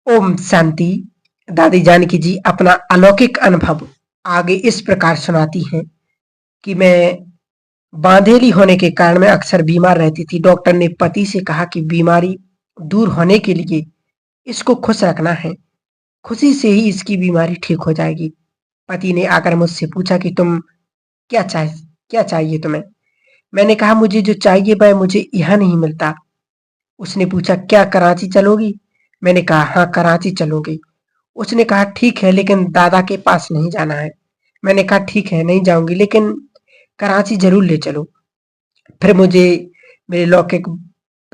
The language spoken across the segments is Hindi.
ओम शांति। दादी जानकी जी अपना अलौकिक अनुभव आगे इस प्रकार सुनाती हैं कि मैं बांधेली होने के कारण मैं अक्सर बीमार रहती थी। डॉक्टर ने पति से कहा कि बीमारी दूर होने के लिए इसको खुश रखना है, खुशी से ही इसकी बीमारी ठीक हो जाएगी। पति ने आकर मुझसे पूछा कि तुम क्या चाह क्या चाहिए तुम्हें? मैंने कहा मुझे जो चाहिए वह मुझे यहाँ नहीं मिलता। उसने पूछा क्या कराची चलोगी? मैंने कहा हाँ, कराची चलूंगी। उसने कहा ठीक है, लेकिन दादा के पास नहीं जाना है। मैंने कहा ठीक है, नहीं जाऊंगी, लेकिन कराची जरूर ले चलो। फिर मुझे मेरे लौकिक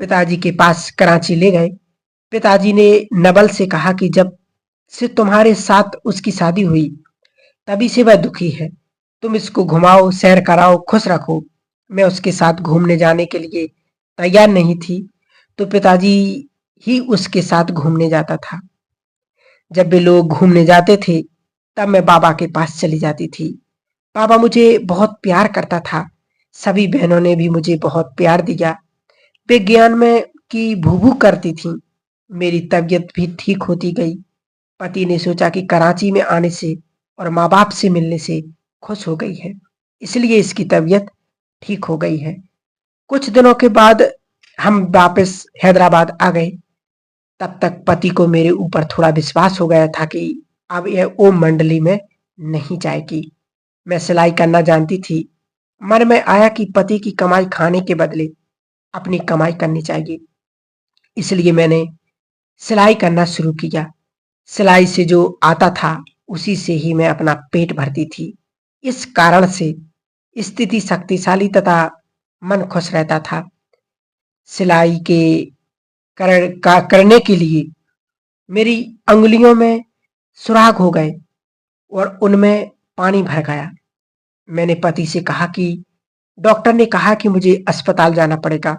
पिताजी के पास कराची ले गए। पिताजी ने नबल से कहा कि जब से तुम्हारे साथ उसकी शादी हुई तभी से वह दुखी है। तुम इसको घुमाओ, सैर कराओ, खुश रखो। मैं उसके साथ घूमने जाने के लिए तैयार नहीं थी, तो पिताजी ही उसके साथ घूमने जाता था। जब वे लोग घूमने जाते थे तब मैं बाबा के पास चली जाती थी। बाबा मुझे बहुत प्यार करता था। सभी बहनों ने भी मुझे बहुत प्यार दिया। वे ज्ञान में की भूभू करती थीं। मेरी तबीयत भी ठीक होती गई। पति ने सोचा कि कराची में आने से और माँ बाप से मिलने से खुश हो गई है, इसलिए इसकी तबीयत ठीक हो गई है। कुछ दिनों के बाद हम वापस हैदराबाद आ गए। तब तक पति को मेरे ऊपर थोड़ा विश्वास हो गया था कि अब यह ओम मंडली में नहीं जाएगी। मैं सिलाई करना जानती थी। मन में आया कि पति की कमाई खाने के बदले अपनी कमाई करनी चाहिए, इसलिए मैंने सिलाई करना शुरू किया। सिलाई से जो आता था उसी से ही मैं अपना पेट भरती थी। इस कारण से स्थिति शक्तिशाली तथा मन खुश रहता था। सिलाई के करने के लिए मेरी अंगुलियों में सुराग हो गए और उनमें पानी भर गया। मैंने पति से कहा कि डॉक्टर ने कहा कि मुझे अस्पताल जाना पड़ेगा।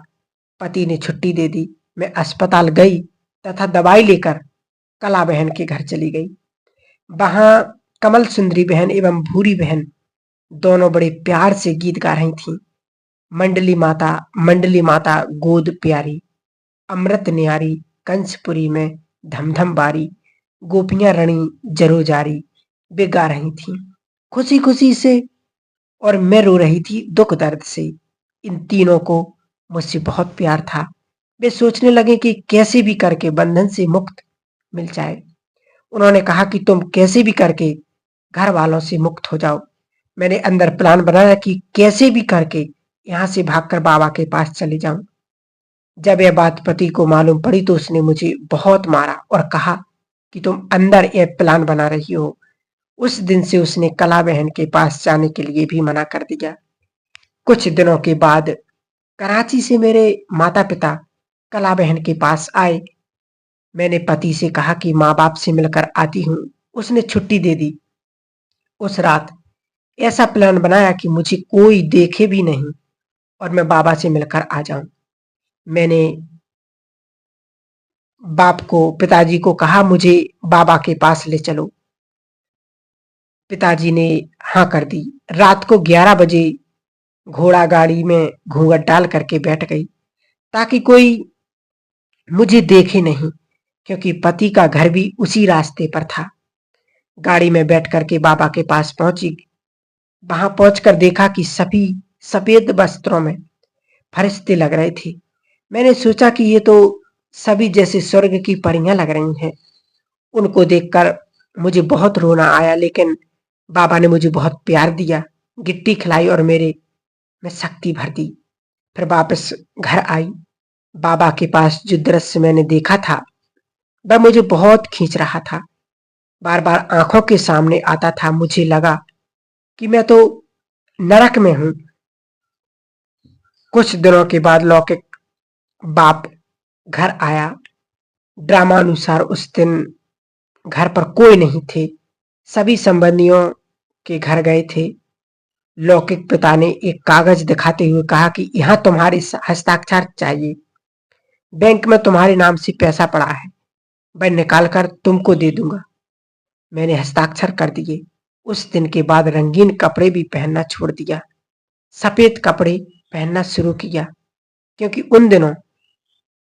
पति ने छुट्टी दे दी। मैं अस्पताल गई तथा दवाई लेकर कला बहन के घर चली गई। वहां कमल सुंदरी बहन एवं भूरी बहन दोनों बड़े प्यार से गीत गा रही थीं। मंडली माता गोद प्यारी, अमृत न्यारी, कंसपुरी में धम धम बारी, गोपियां रणी जरो जारी, वे गा रही थीं खुशी खुशी से, और मैं रो रही थी दुख दर्द से। इन तीनों को मुझसे बहुत प्यार था। वे सोचने लगे कि कैसे भी करके बंधन से मुक्त मिल जाए। उन्होंने कहा कि तुम कैसे भी करके घर वालों से मुक्त हो जाओ। मैंने अंदर प्लान बनाया कि कैसे भी करके यहाँ से भागकर बाबा के पास चले जाऊं। जब यह बात पति को मालूम पड़ी तो उसने मुझे बहुत मारा और कहा कि तुम अंदर यह प्लान बना रही हो। उस दिन से उसने कला बहन के पास जाने के लिए भी मना कर दिया। कुछ दिनों के बाद कराची से मेरे माता पिता कला बहन के पास आए। मैंने पति से कहा कि माँ बाप से मिलकर आती हूँ। उसने छुट्टी दे दी। उस रात ऐसा प्लान बनाया कि मुझे कोई देखे भी नहीं और मैं बाबा से मिलकर आ जाऊं। मैंने पिताजी को कहा मुझे बाबा के पास ले चलो। पिताजी ने हाँ कर दी। रात को 11 बजे घोड़ा गाड़ी में घूंघट डाल करके बैठ गई ताकि कोई मुझे देखे नहीं, क्योंकि पति का घर भी उसी रास्ते पर था। गाड़ी में बैठ करके बाबा के पास पहुंची। वहां पहुंचकर देखा कि सभी सफेद वस्त्रों में फरिश्ते लग रहे थे। मैंने सोचा कि ये तो सभी जैसे स्वर्ग की परियां लग रही हैं। उनको देखकर मुझे बहुत रोना आया, लेकिन बाबा ने मुझे बहुत प्यार दिया, गिट्टी खिलाई और मेरे में शक्ति भर दी। फिर वापस घर आई। बाबा के पास जो दृश्य मैंने देखा था वह मुझे बहुत खींच रहा था, बार बार आंखों के सामने आता था। मुझे लगा कि मैं तो नरक में हूं। कुछ दिनों के बाद लौकिक बाप घर आया। ड्रामानुसार उस दिन घर पर कोई नहीं थे। सभी संबंधियों के घर गए थे। लौकिक पिता ने एक कागज दिखाते हुए कहा कि यहाँ तुम्हारे हस्ताक्षर चाहिए। बैंक में तुम्हारे नाम से पैसा पड़ा है, मैं निकाल कर तुमको दे दूंगा। मैंने हस्ताक्षर कर दिए। उस दिन के बाद रंगीन कपड़े भी पहनना छोड़ दिया। सफेद कपड़े पहनना शुरू किया, क्योंकि उन दिनों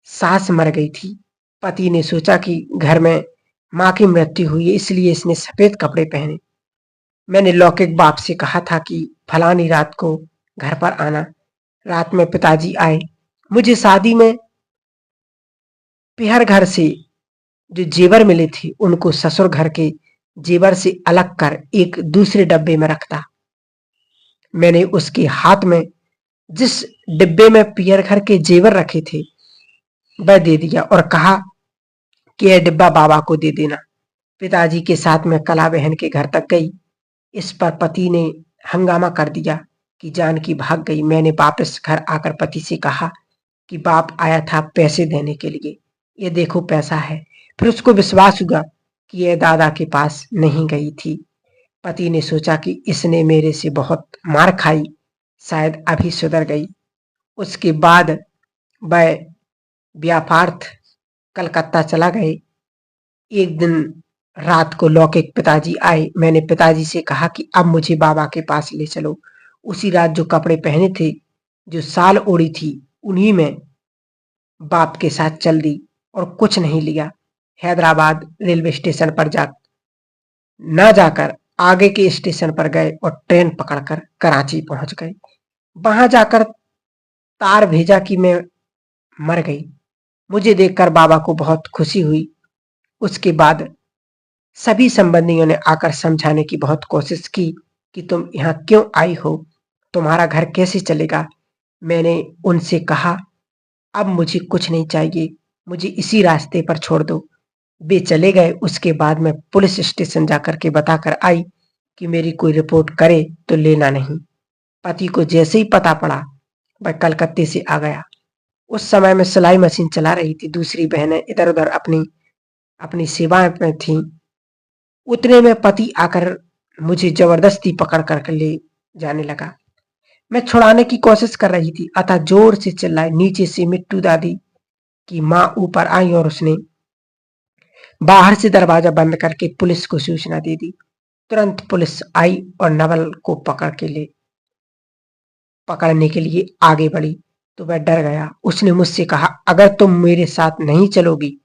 सास मर गई थी। पति ने सोचा कि घर में माँ की मृत्यु हुई है, इसलिए इसने सफेद कपड़े पहने। मैंने लौकिक बाप से कहा था कि फलानी रात को घर पर आना। रात में पिताजी आए। मुझे शादी में पिहर घर से जो जेवर मिले थे उनको ससुर घर के जेवर से अलग कर एक दूसरे डब्बे में रखता। मैंने उसके हाथ में जिस डिब्बे में पियर घर के जेवर रखे थे वह दे दिया और कहा कि यह डिब्बा बाबा को दे देना। पिताजी के साथ मैं कला बहन के घर तक गई। इस पर पति ने हंगामा कर दिया कि जानकी भाग गई। मैंने वापस घर आकर पति से कहा कि बाप आया था पैसे देने के लिए, ये देखो पैसा है। फिर उसको विश्वास हुआ कि यह दादा के पास नहीं गई थी। पति ने सोचा कि इसने मेरे से बहुत मार खाई, शायद अभी सुधर गई। उसके बाद वह व्यापार्थ कलकत्ता चला गए। एक दिन रात को लौकिक पिताजी आए। मैंने पिताजी से कहा कि अब मुझे बाबा के पास ले चलो। उसी रात जो कपड़े पहने थे, जो साल ओढ़ी थी, उन्हीं में बाप के साथ चल दी और कुछ नहीं लिया। हैदराबाद रेलवे स्टेशन पर ना जाकर आगे के स्टेशन पर गए और ट्रेन पकड़कर कराची पहुंच गए। वहां जाकर तार भेजा कि मैं मर गई। मुझे देखकर बाबा को बहुत खुशी हुई। उसके बाद सभी संबंधियों ने आकर समझाने की बहुत कोशिश की कि तुम यहाँ क्यों आई हो, तुम्हारा घर कैसे चलेगा। मैंने उनसे कहा अब मुझे कुछ नहीं चाहिए, मुझे इसी रास्ते पर छोड़ दो। वे चले गए। उसके बाद मैं पुलिस स्टेशन जाकर के बताकर आई कि मेरी कोई रिपोर्ट करे तो लेना नहीं। पति को जैसे ही पता पड़ा वह कलकत्ते से आ गया। उस समय मैं सिलाई मशीन चला रही थी, दूसरी बहनें इधर उधर अपनी अपनी सेवाएं में थीं। उतने में पति आकर मुझे जबरदस्ती पकड़ कर ले जाने लगा। मैं छुड़ाने की कोशिश कर रही थी, अतः जोर से चिल्लाए। नीचे से मिट्टू दादी की माँ ऊपर आई और उसने बाहर से दरवाजा बंद करके पुलिस को सूचना दे दी। तुरंत पुलिस आई और नवल को पकड़ने के लिए आगे बढ़ी तो वह डर गया। उसने मुझसे कहा अगर तुम मेरे साथ नहीं चलोगी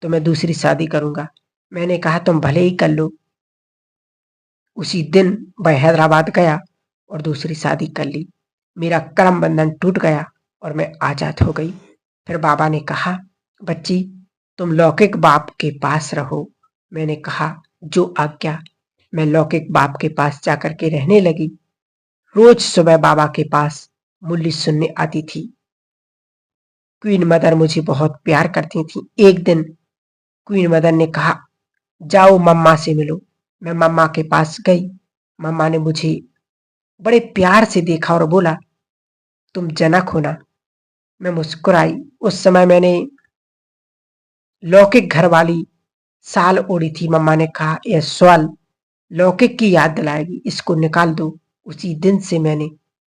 तो मैं दूसरी शादी करूंगा। मैंने कहा तुम भले ही कर लो। उसी दिन वह हैदराबाद गया और दूसरी शादी कर ली। मेरा कर्म बंधन टूट गया और मैं आजाद हो गई। फिर बाबा ने कहा बच्ची तुम लौकिक बाप के पास रहो। मैंने कहा जो आज्ञा। मैं लौकिक बाप के पास जाकर के रहने लगी। रोज सुबह बाबा के पास मुरली सुनने आती थी। क्वीन मदर मुझे बहुत प्यार करती थी। एक दिन क्वीन मदर ने कहा जाओ मम्मा से मिलो। मैं मम्मा के पास गई। मम्मा ने मुझे बड़े प्यार से देखा और बोला तुम जनक हो ना। मैं मुस्कुराई। उस समय मैंने लौकिक घर वाली साल ओढ़ी थी। मम्मा ने कहा यह स्वल लौकिक की याद दिलाएगी, इसको निकाल दो। उसी दिन से मैंने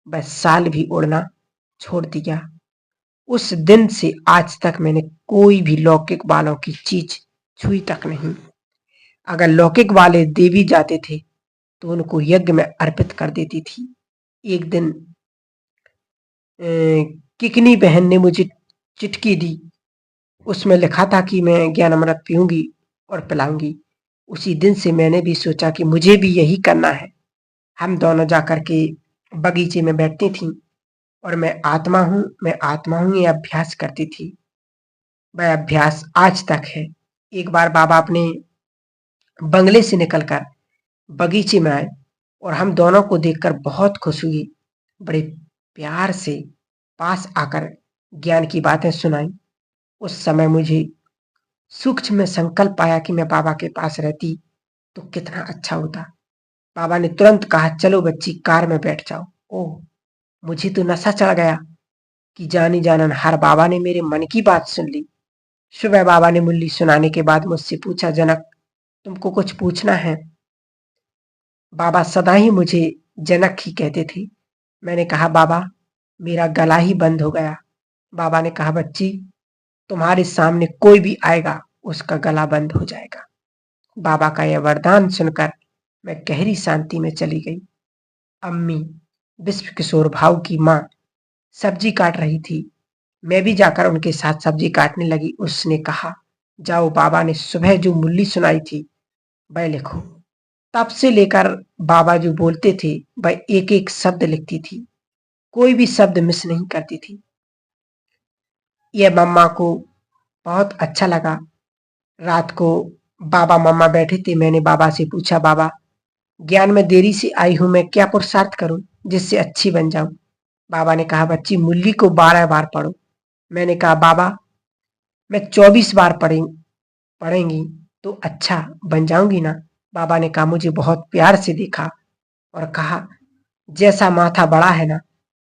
बस साल भी ओढ़ना छोड़ दिया। उस दिन से आज तक मैंने कोई भी लौकिक वालों की चीज छुई तक नहीं। अगर लौकिक वाले देवी जाते थे तो उनको यज्ञ में अर्पित कर देती थी। एक दिन किकनी बहन ने मुझे चिट्ठी दी। उसमें लिखा था कि मैं ज्ञान अमृत पीऊंगी और पिलाऊंगी। उसी दिन से मैंने भी सोचा कि मुझे भी यही करना है। हम दोनों जाकर के बगीचे में बैठती थीं और मैं आत्मा हूँ ये अभ्यास करती थी। वह अभ्यास आज तक है। एक बार बाबा अपने बंगले से निकलकर बगीचे में आए और हम दोनों को देखकर बहुत खुश हुई। बड़े प्यार से पास आकर ज्ञान की बातें सुनाई। उस समय मुझे सूक्ष्म में संकल्प आया कि मैं बाबा के पास रहती तो कितना अच्छा होता। बाबा ने तुरंत कहा चलो बच्ची कार में बैठ जाओ। ओह, मुझे तो नशा चढ़ गया कि जानी जानन हर बाबा ने मेरे मन की बात सुन ली। सुबह बाबा ने मुरली सुनाने के बाद मुझसे पूछा जनक तुमको कुछ पूछना है। बाबा सदा ही मुझे जनक ही कहते थे। मैंने कहा बाबा मेरा गला ही बंद हो गया। बाबा ने कहा बच्ची तुम्हारे सामने कोई भी आएगा उसका गला बंद हो जाएगा। बाबा का यह वरदान सुनकर मैं गहरी शांति में चली गई। अम्मी विश्व किशोर भाऊ की माँ सब्जी काट रही थी। मैं भी जाकर उनके साथ सब्जी काटने लगी। उसने कहा जाओ बाबा ने सुबह जो मुरली सुनाई थी वह लिखो। तब से लेकर बाबा जो बोलते थे वह एक-एक शब्द लिखती थी, कोई भी शब्द मिस नहीं करती थी। यह मम्मा को बहुत अच्छा लगा। रात को बाबा मम्मा बैठे थे, मैंने बाबा से पूछा, बाबा ज्ञान में देरी से आई हूं, मैं क्या पुरुषार्थ करूं जिससे अच्छी बन जाऊं? बाबा ने कहा, बच्ची मुरली को 12 बार पढ़ो। मैंने कहा, बाबा मैं 24 बार पढ़ेंगी तो अच्छा बन जाऊंगी ना? बाबा ने कहा, मुझे बहुत प्यार से देखा और कहा, जैसा माथा बड़ा है ना,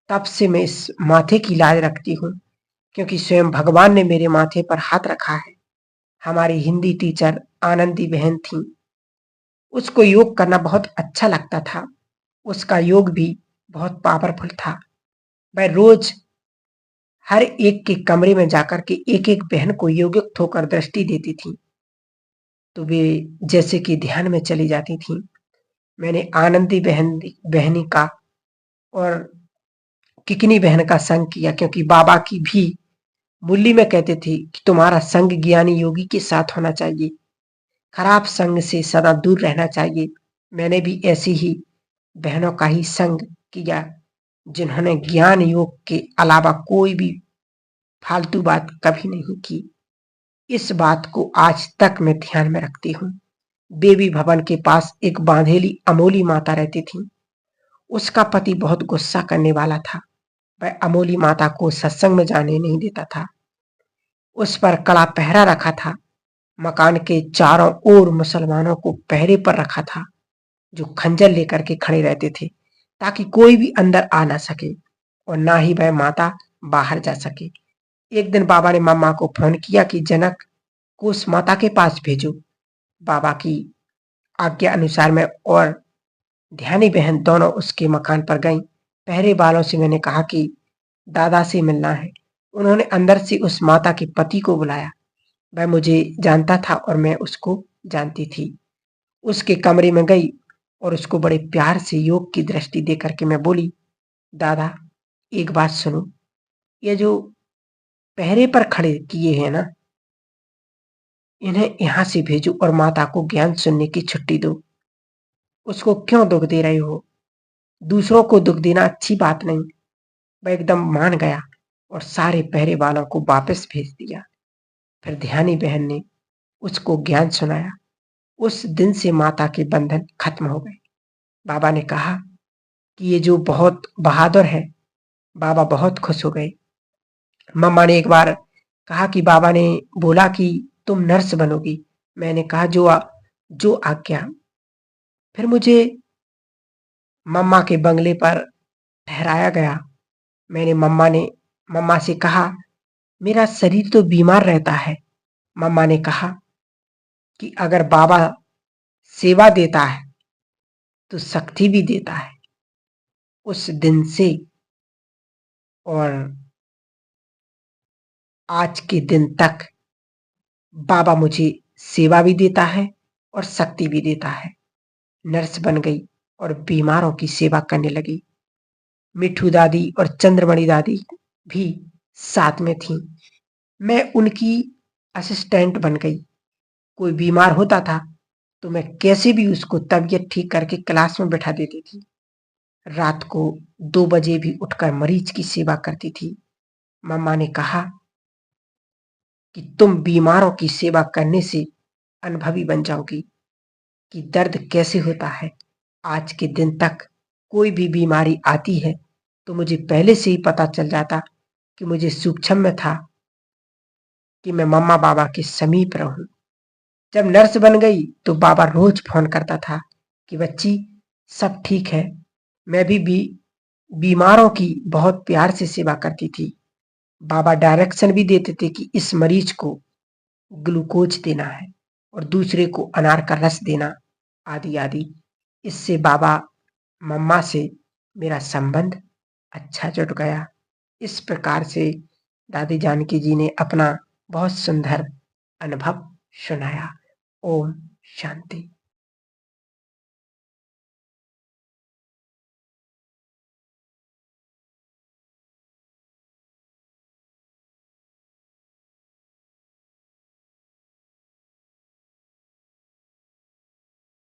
तब से मैं इस माथे की लाज रखती हूँ, क्योंकि स्वयं भगवान ने मेरे माथे पर हाथ रखा है। हमारी हिंदी टीचर आनंदी बहन थी, उसको योग करना बहुत अच्छा लगता था। उसका योग भी बहुत पावरफुल था। वह रोज हर एक के कमरे में जाकर के एक-एक बहन को योगयुक्त होकर दृष्टि देती थी, तो वे जैसे कि ध्यान में चली जाती थीं। मैंने आनंदी बहनी का और किकनी बहन का संग किया, क्योंकि बाबा की भी मुरली में कहते थे कि तुम्हारा संग ज्ञानी योगी के साथ होना चाहिए, खराब संग से सदा दूर रहना चाहिए। मैंने भी ऐसी ही बहनों का ही संग किया, जिन्होंने ज्ञान योग के अलावा कोई भी फालतू बात कभी नहीं की। इस बात को आज तक मैं ध्यान में रखती हूँ। देवी भवन के पास एक बांधेली अमोली माता रहती थी। उसका पति बहुत गुस्सा करने वाला था। वह अमोली माता को सत्संग में जाने नहीं देता था। उस पर कड़ा पहरा रखा था। मकान के चारों ओर मुसलमानों को पहरे पर रखा था, जो खंजर लेकर के खड़े रहते थे, ताकि कोई भी अंदर आ ना सके और ना ही वह माता बाहर जा सके। एक दिन बाबा ने मम्मा को फोन किया कि जनक को उस माता के पास भेजो। बाबा की आज्ञा अनुसार मैं और ध्यानी बहन दोनों उसके मकान पर गईं। पहरे वालों से मैंने कहा कि दादा से मिलना है। उन्होंने अंदर से उस माता के पति को बुलाया। वह मुझे जानता था और मैं उसको जानती थी। उसके कमरे में गई और उसको बड़े प्यार से योग की दृष्टि दे करके मैं बोली, दादा एक बात सुनो, ये जो पहरे पर खड़े किए हैं ना, इन्हें यहाँ से भेजो और माता को ज्ञान सुनने की छुट्टी दो। उसको क्यों दुख दे रहे हो? दूसरों को दुख देना अच्छी बात नहीं। वह एकदम मान गया और सारे पहरे वालों को वापस भेज दिया। फिर ध्यानी बहन ने उसको ज्ञान सुनाया। उस दिन से माता के बंधन खत्म हो गए। बाबा ने कहा कि ये जो बहुत बहादुर है। बाबा बहुत खुश हो गए। मम्मा ने एक बार कहा कि बाबा ने बोला कि तुम नर्स बनोगी। मैंने कहा जो आज्ञा। फिर मुझे मम्मा के बंगले पर ठहराया गया। मैंने मम्मा से कहा, मेरा शरीर तो बीमार रहता है। मम्मा ने कहा कि अगर बाबा सेवा देता है तो शक्ति भी देता है। उस दिन से और आज के दिन तक बाबा मुझे सेवा भी देता है और शक्ति भी देता है। नर्स बन गई और बीमारों की सेवा करने लगी। मिठू दादी और चंद्रमणि दादी भी साथ में थीं। मैं उनकी असिस्टेंट बन गई। कोई बीमार होता था तो मैं कैसे भी उसको तबीयत ठीक करके क्लास में बैठा देती थी। रात को 2 बजे भी उठकर मरीज की सेवा करती थी। मम्मा ने कहा कि तुम बीमारों की सेवा करने से अनुभवी बन जाओगी कि दर्द कैसे होता है। आज के दिन तक कोई भी बीमारी आती है तो मुझे पहले से ही पता चल जाता कि मुझे सूक्ष्म में था कि मैं मम्मा बाबा के समीप रहूं। जब नर्स बन गई तो बाबा रोज फोन करता था कि बच्ची सब ठीक है। मैं भी बीमारों की बहुत प्यार से सेवा करती थी। बाबा डायरेक्शन भी देते थे कि इस मरीज को ग्लूकोज देना है और दूसरे को अनार का रस देना, आदि आदि। इससे बाबा मम्मा से मेरा संबंध अच्छा जुड़ गया। इस प्रकार से दादी जानकी जी ने अपना बहुत सुंदर अनुभव सुनाया। ओम शांति।